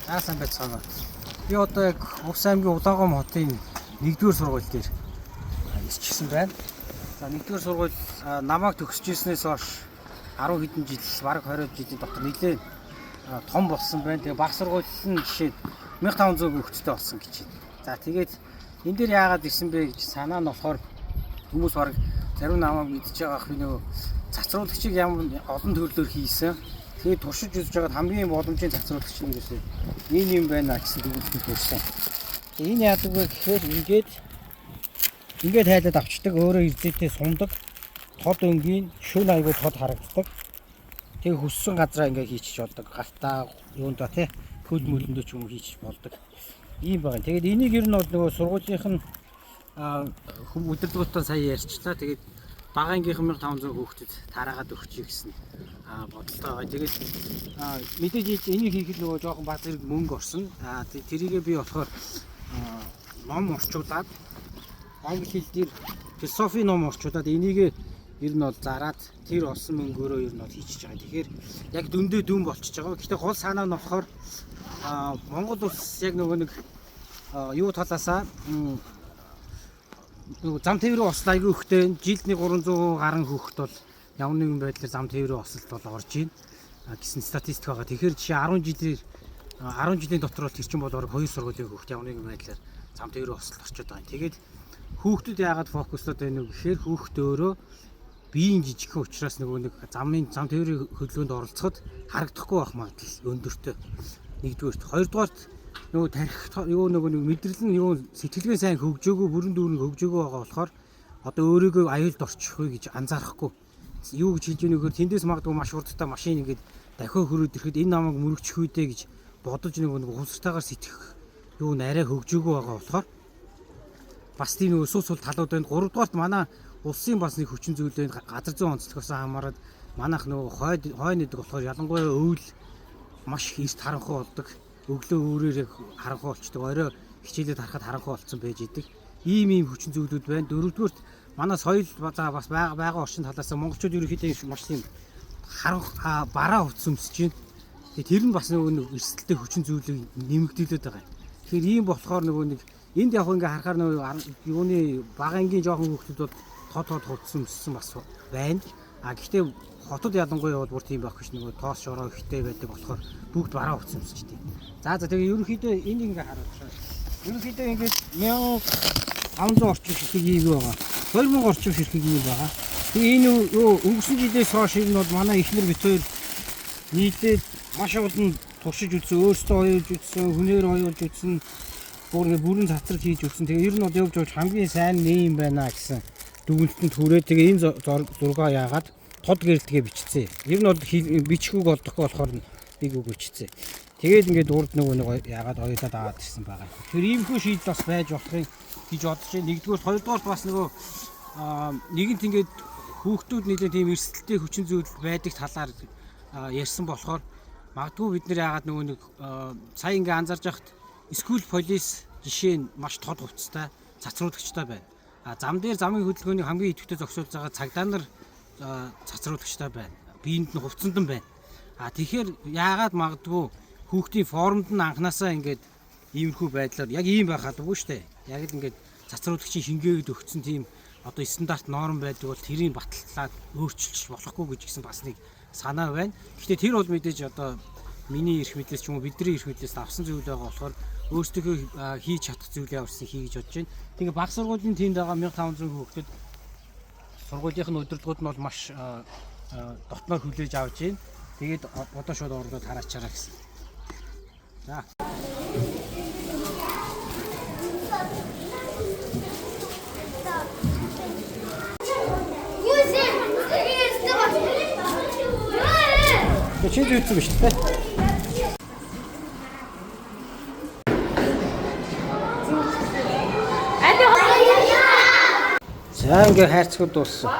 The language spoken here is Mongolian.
Сайн байцгаана. Би одоо яг Увс аймгийн Улаангом хотын 1-р сургууль дээр ирчихсэн байна. За 1-р сургууль намайг төгсөж ирснээс хойш 10 хэдэн жил, бараг 20 жилийн дотор нэлээд том болсон байна. Тэгээ баг сургууль нь жишээ 1500 хүүхэдтэй болсон гэж байна. За тэгээд энэ дээр яагаад ирсэн бэ гэж санаа нь болохоор хүмүүс бараг зарим намайг мэдж байгаах би нөгөө цацруулагчийг ямар олон төрлөөр хийсэн. Тэгээд туршиж үзэж байгаад хамгийн боломжийн цацруулагч нь гэсэн ийм байна гэсэн дүгнэлтэнд хүрсэн. Энэ яадаг вэ гэхээр ингээд хайлаад авчдаг, өөрөө ирзээтэй сундаг, тод өнгийн шүн айгуу тод харагддаг. Тэгээ хүссэн газраа ингээд хийчих болдог. Галтаа юундаа тий хөл мөлөндөө ч юм уу хийчих болдог. Ийм байна. Тэгээд энийг ер нь бол нөгөө сургуулийнх нь өдөрлөгөтөө сая ярьчлаа. Тэгээд бага ангийнхан 1500 хүүхдэд тараагаад өгчих гэсэн бодолтой байгаа. Тэгээд мэдээж энийг хийхэд нөгөө жоохон бага зэрэг мөнгө орсон. Тэрийгээ би болохоор ном орчуулад англи хэл дээр философи ном орчуулад энийг ер нь бол зараад тэр олсон мөнгөөрөө ер нь бол хийчихэж байгаа. Тэгэхээр яг дүндээ дүн болчихж байгаа. Гэхдээ гол санаа нь болохоор Монгол улс яг нөгөө нэг юу талаасаа зам тээврийн осол айгүй ихтэй жилд 300 гаруй хүүхэд бол ямар нэгэн байдлаар зам тээврийн осолд бол орж ийн гэсэн статистик байгаа. Тэгэхээр жишээ 10 жилийн дотор бол тэр чинь бол орог 2 сургуулийн хүүхэд ямар нэгэн байдлаар зам тээврийн осолд орчод байгаа. Тэгээд хүүхдүүд яагаад фокуслоод байна вэ гэхээр хүүхэд өөрөө биеийн жижигхэн учраас нөгөө нэг зам тээврийн хөдөлгөөнд оролцоход харагдахгүй байх магадлал өндөртэй. Нэгдүгээрт, хоёрдугаарт нөгөө тарих юу нөгөө мэдрэл нь юу сэтгэлгээ сайн хөгжөөгөө бүрэн дүүрэн хөгжөөгөө байгаа болохоор одоо өөрийгөө аюулд орчих вэ гэж анзаарахгүй. Юу гэж хэлж өгнөөр тэндээс магадгүй маш хурдтай машин ингээд дахиад хөрөөд ирэхэд энэ намайг мөрөгчих үедээ гэж бодож нөгөө хувцартаагаар сэтгэх юу нарай хөгжөөгөө байгаа болохоор бас тийм нөгөө сул талууд байна. Гуравдугаарт манай улсын бас нэг хүчин зүйлээ газар зүйн онцлогоос хамаарат манайх нөгөө хойно гэдэг болохоор ялангуяа өвөл маш эрт харанхуй болдог. Өглөө өөрөөр харанхуй болчдөг. Орой хичээлээд харахад харанхуй болцсон байж идэг. Ийм хүчин зүйлүүд байна. Дөрөвдүгürt манай соёл бас байгаа орчин талаас монголчууд ерөнхийдөө маш тийм бараа хувцас өмсөж байна. Тэр нь бас нөгөө эрсдэлтэй хүчин зүйлийг нэмэгдүүлээд байгаа. Тэгэхээр ийм болохоор нөгөө нэг энд яг ингээ харахаар нөгөө юуны бага ангийн жоохон хүүхдүүд бол тод хувцас өмссөн бас байна. Гэхдээ хотод ялангуяа бол бүр тийм байхгүй ш нөгөө тоос шороо ихтэй байдаг болохоор бүгд бараа хувцас өмсчихдээ. За тэгээ ерөнхийдөө энийг ингээ харуулж. Ерөнхийдөө ингээ 1500 орчим ширхэг ийм байгаа. 2000 орчим ширхэг ийм байгаа. Тэгээ энэ юу өнгөрсөн жилээс хойш энэ бол манай эхнэр бит хоёр нийлээд маш олон туршиж үзсэн, өөрсдөө оёолж үзсэн, хүнээр оёолж үзсэн, бүрэн цацрал хийж үзсэн. Тэгээ ер нь бол явж байгаа хамгийн сайн нэм байна гэсэн дүгнэлтэнд хүрээ. Тэгээ энэ зургаа яагаад тод гэрэлтгээ бичсэн. Ер нь бол бичихүүг олдохгүй болохоор нэг үг бичсэн. Тэгээд ингээд урд нөгөө яагаад оёлоод аваад ирсэн байгаа. Тэр иймхүү шийдэл бас байж болохыг гэж бодож байна. Нэгдүгээр, хоёрдугаар бас нөгөө нэгэнт ингээд хүүхдүүд нэлээд тийм эрсдэлтэй хүчин зүйл байдаг талаар ярьсан болохоор магадгүй бид нар яагаад нөгөө нэг сая ингээд анзаарч байхад скул полис жишээ нь маш тод хувцастай цацруулагчтай байна. Зам дээр замын хөдөлгөөний хамгийн идэвхтэй зогсоолж байгаа цагдаа нар цацруулагчтай байна. Биеинд нь хувцсанд нь байна. Тэгэхээр яагаад магадгүй хүүхдийн формонд нь анханасаа ингээд иймэрхүү байдлаар яг ийм байх чадваргүй шүү дээ. Яг л ингээд цацруулагчийн шингээгээд өгсөн тийм одоо стандарт норм байдаг бол тэрийг баталтлаад өөрчилж болохгүй гэж гисэн бас нэг санаа байна. Гэхдээ тэр бол мэдээж одоо миний эрх мэдлээс ч юм уу бидний эрх мэдлээс авсан зүйл байгаа болохоор өөрсдөө хийж чадах зүйлээ авсан хий гэж бодож байна. Тэгээ баг сургуулийн тэнд байгаа 1500 хүүхдэд сургуулийнх нь өдөрлөгүүд нь бол маш дотноор хүлээж авч байна. Тэгээд одоо шууд ордод хараачаараа гэсэн. За. Чи зүйдсэн биш үү? За ингээ хайрцагуд дууссан.